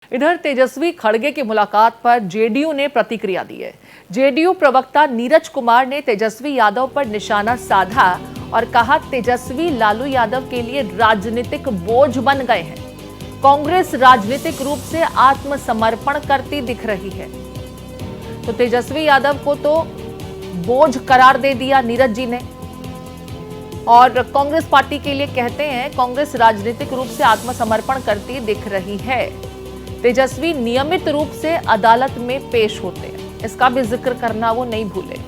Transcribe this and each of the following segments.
इधर तेजस्वी खड़गे की मुलाकात पर जेडीयू ने प्रतिक्रिया दी है। जेडीयू प्रवक्ता नीरज कुमार ने तेजस्वी यादव पर निशाना साधा और कहा, तेजस्वी लालू यादव के लिए राजनीतिक बोझ बन गए हैं। कांग्रेस राजनीतिक रूप से आत्मसमर्पण करती दिख रही है। तो तेजस्वी यादव को तो बोझ करार दे दिया नीरज जी ने, और कांग्रेस पार्टी के लिए कहते हैं, कांग्रेस राजनीतिक रूप से आत्मसमर्पण करती दिख रही है। तेजस्वी नियमित रूप से अदालत में पेश होते हैं, इसका भी जिक्र करना वो नहीं भूले।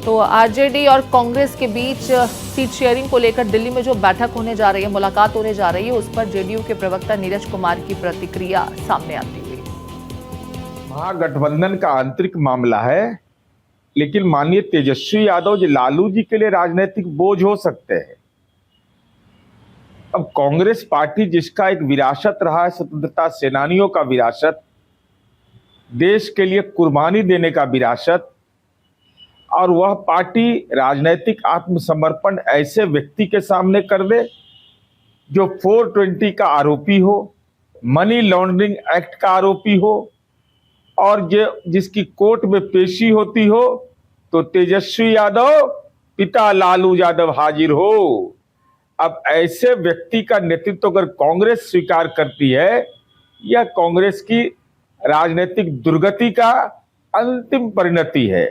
तो आरजेडी और कांग्रेस के बीच सीट शेयरिंग को लेकर दिल्ली में जो बैठक होने जा रही है, मुलाकात होने जा रही है, उस पर जेडीयू के प्रवक्ता नीरज कुमार की प्रतिक्रिया सामने आती हुई। महागठबंधन का आंतरिक मामला है, लेकिन माननीय तेजस्वी यादव जी लालू जी के लिए राजनीतिक बोझ हो सकते हैं। अब कांग्रेस पार्टी जिसका एक विरासत रहा है, स्वतंत्रता सेनानियों का विरासत, देश के लिए कुर्बानी देने का विरासत, और वह पार्टी राजनीतिक आत्मसमर्पण ऐसे व्यक्ति के सामने कर दे जो 420 का आरोपी हो, मनी लॉन्ड्रिंग एक्ट का आरोपी हो, और जो जिसकी कोर्ट में पेशी होती हो, तो तेजस्वी यादव पिता लालू यादव हाजिर हो। अब ऐसे व्यक्ति का नेतृत्व अगर कांग्रेस स्वीकार करती है, यह कांग्रेस की राजनीतिक दुर्गति का अंतिम परिणति है।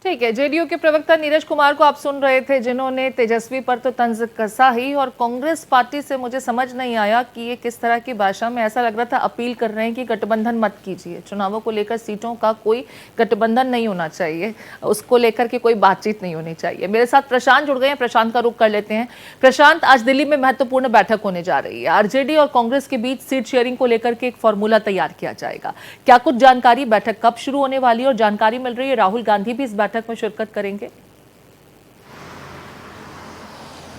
ठीक है, जेडीयू के प्रवक्ता नीरज कुमार को आप सुन रहे थे, जिन्होंने तेजस्वी पर तो तंज कसा ही, और कांग्रेस पार्टी से मुझे समझ नहीं आया कि ये किस तरह की भाषा में, ऐसा लग रहा था अपील कर रहे हैं कि गठबंधन मत कीजिए, चुनावों को लेकर सीटों का कोई गठबंधन नहीं होना चाहिए, उसको लेकर के कोई बातचीत नहीं होनी चाहिए। मेरे साथ प्रशांत जुड़ गए हैं, प्रशांत का रुख कर लेते हैं। प्रशांत, आज दिल्ली में महत्वपूर्ण बैठक होने जा रही है, आरजेडी और कांग्रेस के बीच सीट शेयरिंग को लेकर के एक फॉर्मूला तैयार किया जाएगा, क्या कुछ जानकारी, बैठक कब शुरू होने वाली है? और जानकारी मिल रही है राहुल गांधी भी इस बैठक में शिरकत करेंगे।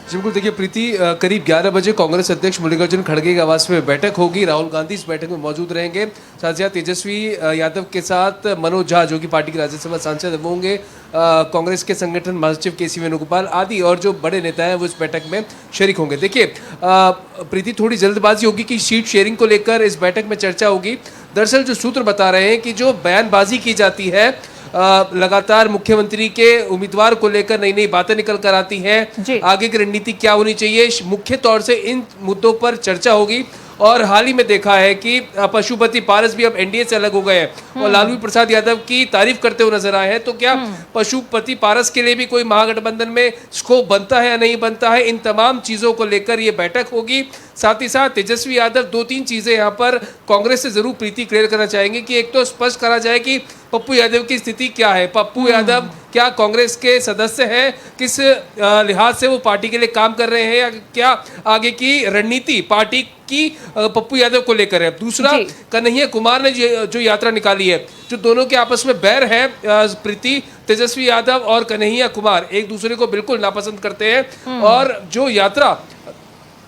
जी बिल्कुल, देखिए प्रीति, करीब 11 बजे कांग्रेस अध्यक्ष मल्लिकार्जुन खड़गे के आवास में बैठक होगी। राहुल गांधी इस बैठक में मौजूद रहेंगे। साथ ही तेजस्वी यादव के साथ मनोज झा, जो कि पार्टी के राज्यसभा सांसद वो होंगे, कांग्रेस के संगठन महासचिव केसी वेणुगोपाल आदि और जो बड़े नेता हैं वो इस बैठक में शरीक होंगे। देखिए प्रीति, थोड़ी जल्दबाजी होगी कि सीट शेयरिंग को लेकर इस बैठक में चर्चा होगी। दरअसल जो सूत्र बता रहे हैं कि जो बयानबाजी की जाती है, लगातार मुख्यमंत्री के उम्मीदवार को लेकर नई नई बातें निकल कर आती हैं, आगे की रणनीति क्या होनी चाहिए, मुख्य तौर से इन मुद्दों पर चर्चा होगी। और हाल ही में देखा है कि पशुपति पारस भी अब एनडीए से अलग हो गए हैं और लालू प्रसाद यादव की तारीफ करते हुए नजर आए हैं। तो क्या पशुपति पारस के लिए भी कोई महागठबंधन में स्कोप बनता है या नहीं बनता है, इन तमाम चीजों को लेकर ये बैठक होगी। साथ ही साथ तेजस्वी यादव 2-3 चीजें यहाँ पर कांग्रेस से जरूर प्रीति क्लियर करना चाहेंगे कि एक तो स्पष्ट करा जाए कि पप्पू यादव की स्थिति क्या है, पप्पू यादव क्या कांग्रेस के सदस्य हैं, किस लिहाज से वो पार्टी के लिए काम कर रहे हैं, या क्या आगे की रणनीति पार्टी की पप्पू यादव को लेकर है। दूसरा, कन्हैया कुमार ने जो यात्रा निकाली है, जो दोनों के आपस में बैर है, प्रीति, तेजस्वी यादव और कन्हैया कुमार एक दूसरे को बिल्कुल नापसंद करते हैं, और जो यात्रा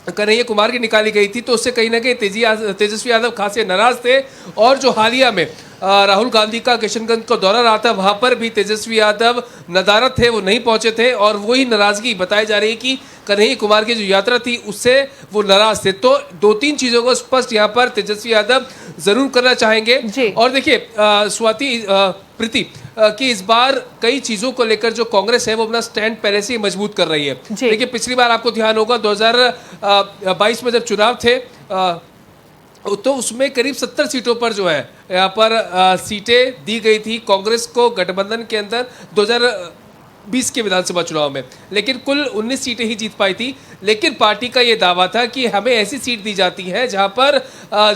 कन्हैया कुमार की निकाली गई थी तो उससे कहीं ना कहीं तेजस्वी यादव खासे नाराज थे। और जो हालिया में राहुल गांधी का किशनगंज का दौरा रहा था, वहां पर भी तेजस्वी यादव नदारद थे, वो नहीं पहुंचे थे, और वही नाराजगी बताई जा रही है कि कन्हैया कुमार की जो यात्रा थी उससे वो नाराज थे। तो 2-3 चीजों को स्पष्ट यहाँ पर तेजस्वी यादव जरूर करना चाहेंगे। और देखिए स्वाति, प्रीति, कि इस बार कई चीजों को लेकर जो कांग्रेस है वो अपना स्टैंड पहले से ही मजबूत कर रही है। देखिए पिछली बार आपको ध्यान होगा 2022 में जब चुनाव थे, तो उसमें करीब 70 सीटों पर जो है यहाँ पर सीटें दी गई थी कांग्रेस को गठबंधन के अंदर 2020 के विधानसभा चुनाव में, लेकिन कुल 19 सीटें ही जीत पाई थी। लेकिन पार्टी का ये दावा था कि हमें ऐसी सीट दी जाती है जहां पर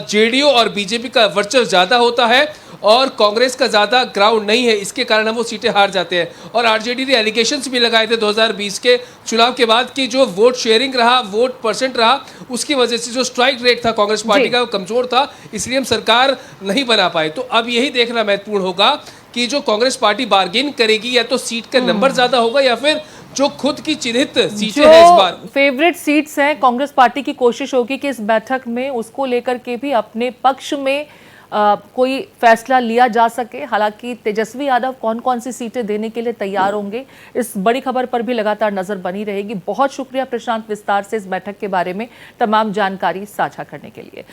जेडीयू और बीजेपी का वर्चस्व ज़्यादा होता है और कांग्रेस का ज़्यादा ग्राउंड नहीं है, इसके कारण हम वो सीटें हार जाते हैं। और आरजेडी ने एलिगेशंस भी लगाए थे 2020 के चुनाव के बाद कि जो वोट शेयरिंग रहा, वोट परसेंट रहा, उसकी वजह से जो स्ट्राइक रेट था कांग्रेस पार्टी का वो कमजोर था, इसलिए हम सरकार नहीं बना पाए। तो अब यही देखना महत्वपूर्ण होगा कि जो कांग्रेस पार्टी बार्गेन करेगी, या तो सीट का नंबर ज्यादा होगा या फिर जो खुद की चिन्हित सीटें हैं इस बार फेवरेट सीट्स हैं कांग्रेस पार्टी की कोशिश होगी कि इस बैठक में उसको लेकर के भी अपने पक्ष में कोई फैसला लिया जा सके। हालांकि तेजस्वी यादव कौन कौन सी सीटें देने के लिए तैयार होंगे, इस बड़ी खबर पर भी लगातार नजर बनी रहेगी। बहुत शुक्रिया प्रशांत, विस्तार से इस बैठक के बारे में तमाम जानकारी साझा करने के लिए।